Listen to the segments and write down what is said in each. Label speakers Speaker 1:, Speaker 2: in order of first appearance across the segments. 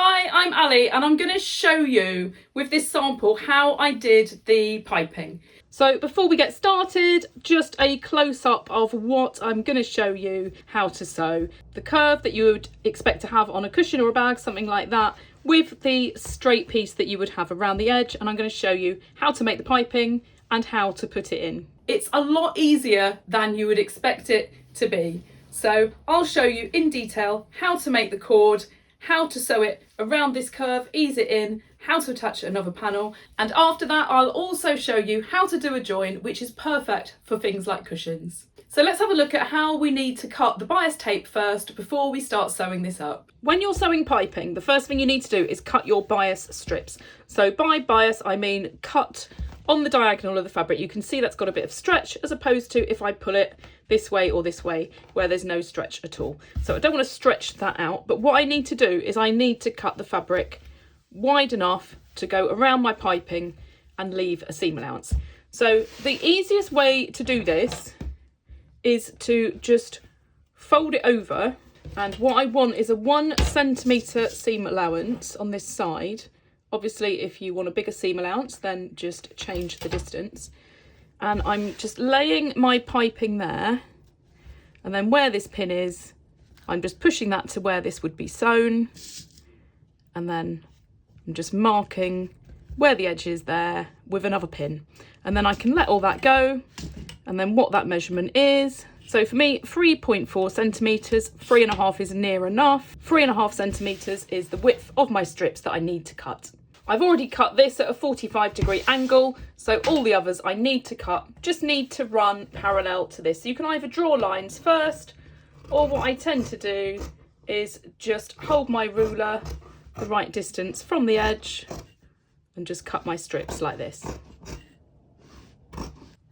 Speaker 1: Hi, I'm Ali and I'm going to show you with this sample how I did the piping. So before we get started, just a close-up of what I'm going to show you how to sew. The curve that you would expect to have on a cushion or a bag, something like that, with the straight piece that you would have around the edge, and I'm going to show you how to make the piping and how to put it in. It's a lot easier than you would expect it to be. So I'll show you in detail how to make the cord, how to sew it around this curve, ease it in, how to attach another panel, and after that I'll also show you how to do a join, which is perfect for things like cushions. So let's have a look at how we need to cut the bias tape first before we start sewing this up. When you're sewing piping, the first thing you need to do is cut your bias strips. So by bias I mean cut on the diagonal of the fabric. You can see that's got a bit of stretch, as opposed to if I pull it this way or this way where there's no stretch at all. So I don't want to stretch that out, but what I need to do is I need to cut the fabric wide enough to go around my piping and leave a seam allowance. So the easiest way to do this is to just fold it over, and what I want is a 1 centimetre seam allowance on this side. Obviously if you want a bigger seam allowance then just change the distance. And I'm just laying my piping there, and then where this pin is, I'm just pushing that to where this would be sewn, and then I'm just marking where the edge is there with another pin, and then I can let all that go. And then what that measurement is, so for me 3.4 centimetres, 3.5 is near enough. 3.5 centimetres is the width of my strips that I need to cut. I've already cut this at a 45-degree angle, so all the others I need to cut just need to run parallel to this. So you can either draw lines first, or what I tend to do is just hold my ruler the right distance from the edge and just cut my strips like this.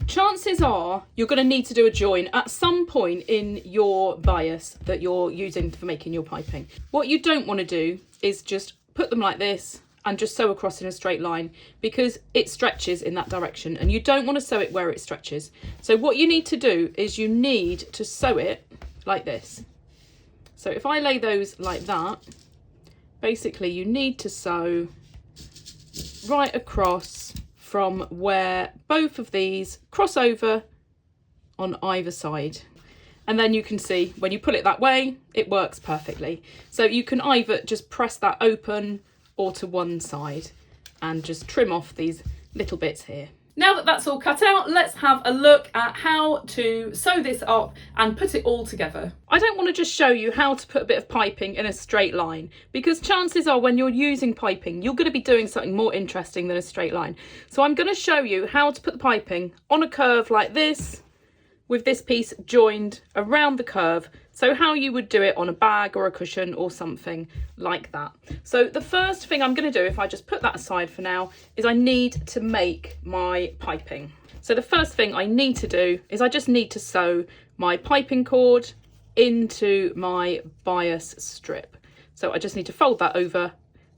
Speaker 1: Chances are you're going to need to do a join at some point in your bias that you're using for making your piping. What you don't want to do is just put them like this and just sew across in a straight line, because it stretches in that direction and you don't want to sew it where it stretches. So what you need to do is you need to sew it like this. So if I lay those like that, basically you need to sew right across from where both of these cross over on either side. And then you can see when you pull it that way, it works perfectly. So you can either just press that open or to one side and just trim off these little bits here. Now that that's all cut out, let's have a look at how to sew this up and put it all together. I don't want to just show you how to put a bit of piping in a straight line, because chances are when you're using piping, you're going to be doing something more interesting than a straight line. So I'm going to show you how to put the piping on a curve like this, with this piece joined around the curve. So how you would do it on a bag or a cushion or something like that. So the first thing I'm going to do, if I just put that aside for now, is I need to make my piping. So the first thing I need to do is I just need to sew my piping cord into my bias strip. So I just need to fold that over.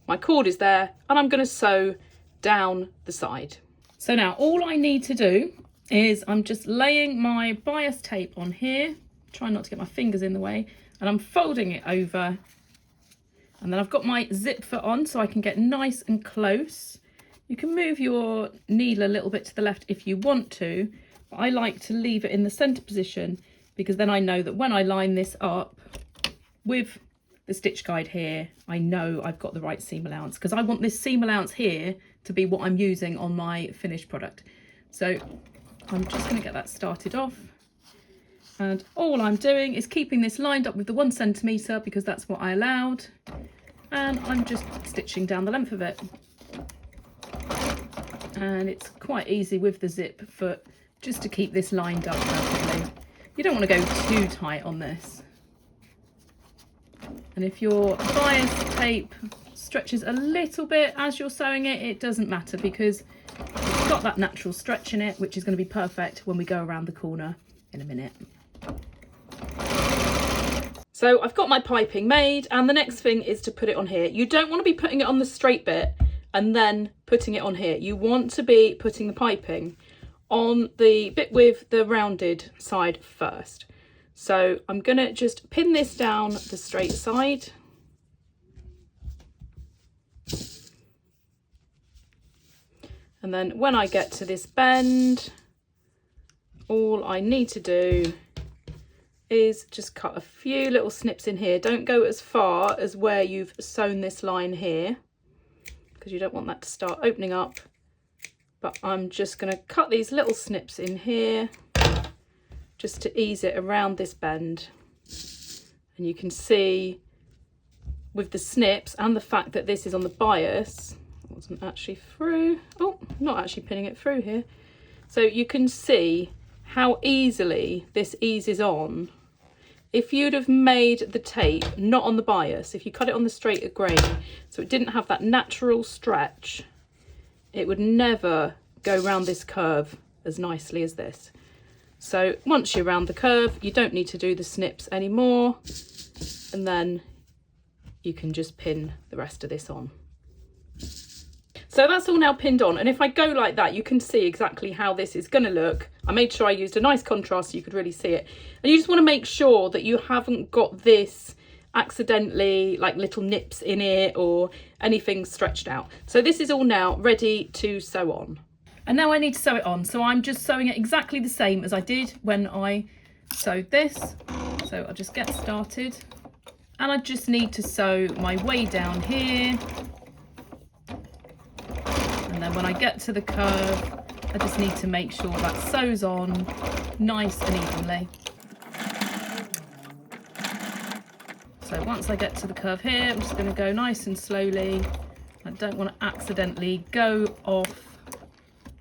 Speaker 1: My cord is there and I'm going to sew down the side. So now all I need to do is I'm just laying my bias tape on here, try not to get my fingers in the way, and I'm folding it over, and then I've got my zip foot on so I can get nice and close. You can move your needle a little bit to the left if you want to, but I like to leave it in the centre position, because then I know that when I line this up with the stitch guide here, I know I've got the right seam allowance, because I want this seam allowance here to be what I'm using on my finished product. So I'm just going to get that started off, and all I'm doing is keeping this lined up with the 1 centimetre, because that's what I allowed, and I'm just stitching down the length of it. And it's quite easy with the zip foot just to keep this lined up perfectly. You don't want to go too tight on this, and if your bias tape stretches a little bit as you're sewing it, it doesn't matter, because it's got that natural stretch in it, which is going to be perfect when we go around the corner in a minute. So I've got my piping made, and the next thing is to put it on here. You don't want to be putting it on the straight bit and then putting it on here. You want to be putting the piping on the bit with the rounded side first. So I'm going to just pin this down the straight side. And then when I get to this bend, all I need to do is just cut a few little snips in here. Don't go as far as where you've sewn this line here, because you don't want that to start opening up. But I'm just going to cut these little snips in here just to ease it around this bend. And you can see with the snips and the fact that this is on the bias, it wasn't actually through. Oh, not actually pinning it through here. So you can see how easily this eases on. If you'd have made the tape not on the bias, if you cut it on the straighter grain, so it didn't have that natural stretch, it would never go round this curve as nicely as this. So once you're around the curve, you don't need to do the snips anymore, and then you can just pin the rest of this on. So that's all now pinned on, and if I go like that, you can see exactly how this is going to look. I made sure I used a nice contrast so you could really see it. And you just want to make sure that you haven't got this accidentally like little nips in it or anything stretched out. So this is all now ready to sew on. And now I need to sew it on. So I'm just sewing it exactly the same as I did when I sewed this. So I'll just get started. And I just need to sew my way down here. And then when I get to the curve, I just need to make sure that sews on nice and evenly. So once I get to the curve here, I'm just going to go nice and slowly. I don't want to accidentally go off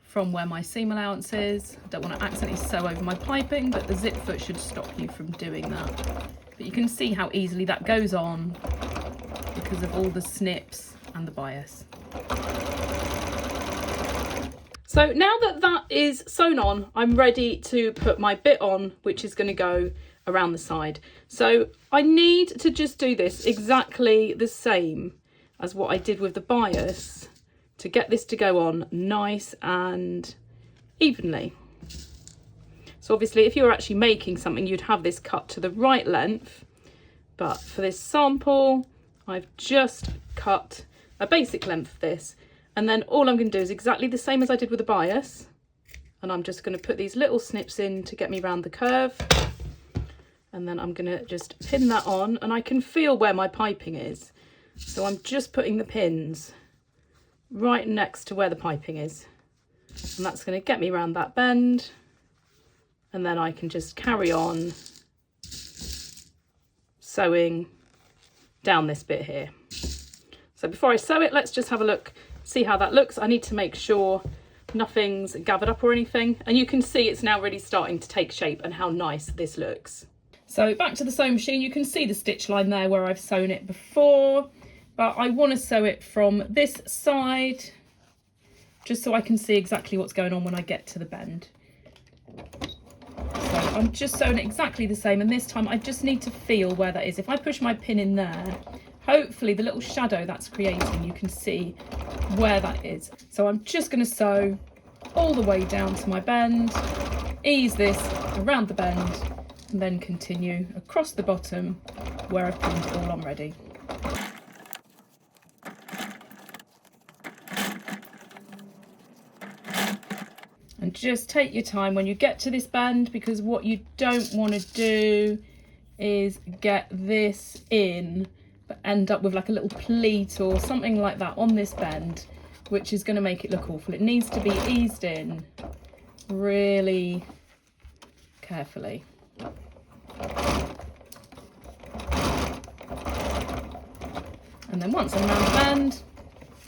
Speaker 1: from where my seam allowance is. I don't want to accidentally sew over my piping, but the zip foot should stop you from doing that. But you can see how easily that goes on because of all the snips and the bias. So now that that is sewn on, I'm ready to put my bit on, which is going to go around the side. So I need to just do this exactly the same as what I did with the bias to get this to go on nice and evenly. So obviously if you were actually making something, you'd have this cut to the right length, but for this sample, I've just cut a basic length of this. And then all I'm going to do is exactly the same as I did with the bias. And I'm just going to put these little snips in to get me around the curve. And then I'm going to just pin that on, and I can feel where my piping is. So I'm just putting the pins right next to where the piping is. And that's going to get me around that bend. And then I can just carry on sewing down this bit here. So before I sew it, let's just have a look, see how that looks. I need to make sure nothing's gathered up or anything. And you can see it's now really starting to take shape and how nice this looks. So back to the sewing machine, you can see the stitch line there where I've sewn it before, but I want to sew it from this side just so I can see exactly what's going on when I get to the bend. So I'm just sewing it exactly the same, and this time I just need to feel where that is. If I push my pin in there, hopefully the little shadow that's creating, you can see where that is. So I'm just going to sew all the way down to my bend, ease this around the bend, and then continue across the bottom where I've pinned it all on ready. And just take your time when you get to this bend, because what you don't want to do is get this in but end up with like a little pleat or something like that on this bend, which is going to make it look awful. It needs to be eased in really carefully. And then once I'm around the bend,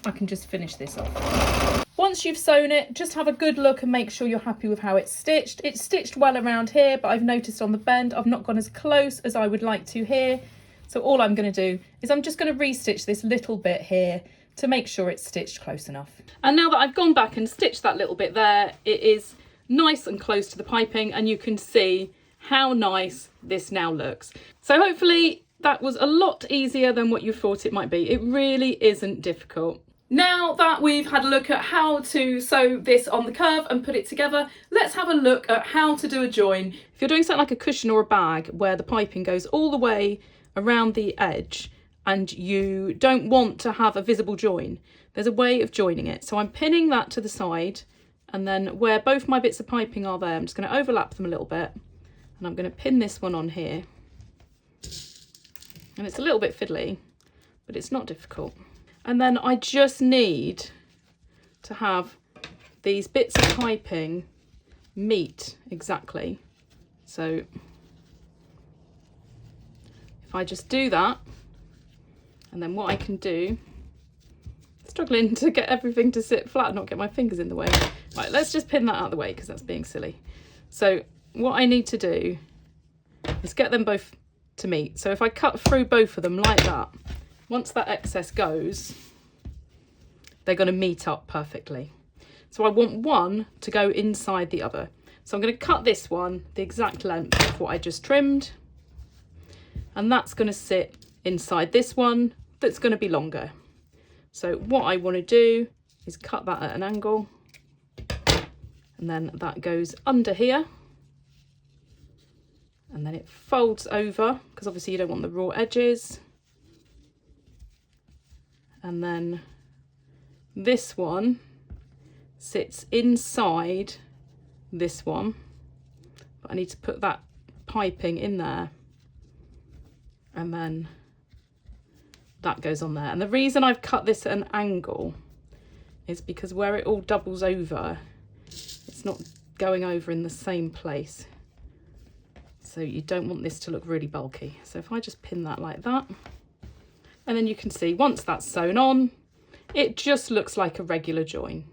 Speaker 1: I can just finish this off. Once you've sewn it, just have a good look and make sure you're happy with how it's stitched. It's stitched well around here, but I've noticed on the bend I've not gone as close as I would like to here. So all I'm going to do is I'm just going to restitch this little bit here to make sure it's stitched close enough. And now that I've gone back and stitched that little bit there, it is nice and close to the piping, and you can see how nice this now looks. So hopefully that was a lot easier than what you thought it might be. It really isn't difficult. Now that we've had a look at how to sew this on the curve and put it together, let's have a look at how to do a join. If you're doing something like a cushion or a bag where the piping goes all the way around the edge and you don't want to have a visible join, there's a way of joining it. So I'm pinning that to the side, and then where both my bits of piping are there, I'm just going to overlap them a little bit, and I'm going to pin this one on here. And it's a little bit fiddly, but it's not difficult. And then I just need to have these bits of piping meet exactly. So if I just do that, and then what I can do, struggling to get everything to sit flat, not get my fingers in the way. Right, let's just pin that out of the way because that's being silly. So what I need to do is get them both to meet. So if I cut through both of them like that, once that excess goes, they're going to meet up perfectly. So I want one to go inside the other. So I'm going to cut this one the exact length of what I just trimmed, and that's going to sit inside this one that's going to be longer. So what I want to do is cut that at an angle, and then that goes under here, and then it folds over because obviously you don't want the raw edges. And then this one sits inside this one, but I need to put that piping in there, and then that goes on there. And the reason I've cut this at an angle is because where it all doubles over, it's not going over in the same place. So you don't want this to look really bulky. So if I just pin that like that, and then you can see once that's sewn on, it just looks like a regular join.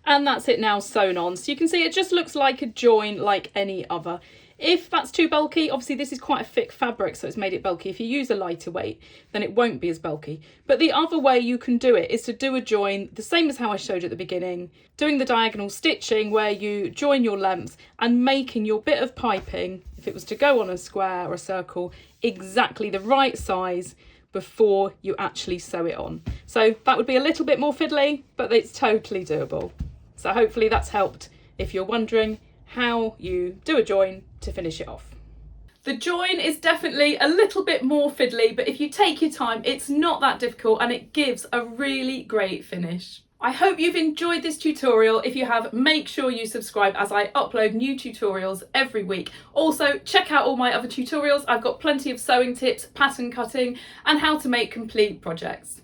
Speaker 1: And that's it now sewn on. So you can see it just looks like a join like any other. If that's too bulky, obviously this is quite a thick fabric, so it's made it bulky. If you use a lighter weight, then it won't be as bulky. But the other way you can do it is to do a join the same as how I showed you at the beginning, doing the diagonal stitching where you join your lengths and making your bit of piping, if it was to go on a square or a circle, exactly the right size before you actually sew it on. So that would be a little bit more fiddly, but it's totally doable. So hopefully that's helped if you're wondering how you do a join to finish it off. The join is definitely a little bit more fiddly, but if you take your time, it's not that difficult and it gives a really great finish. I hope you've enjoyed this tutorial. If you have, make sure you subscribe as I upload new tutorials every week. Also, check out all my other tutorials. I've got plenty of sewing tips, pattern cutting, and how to make complete projects.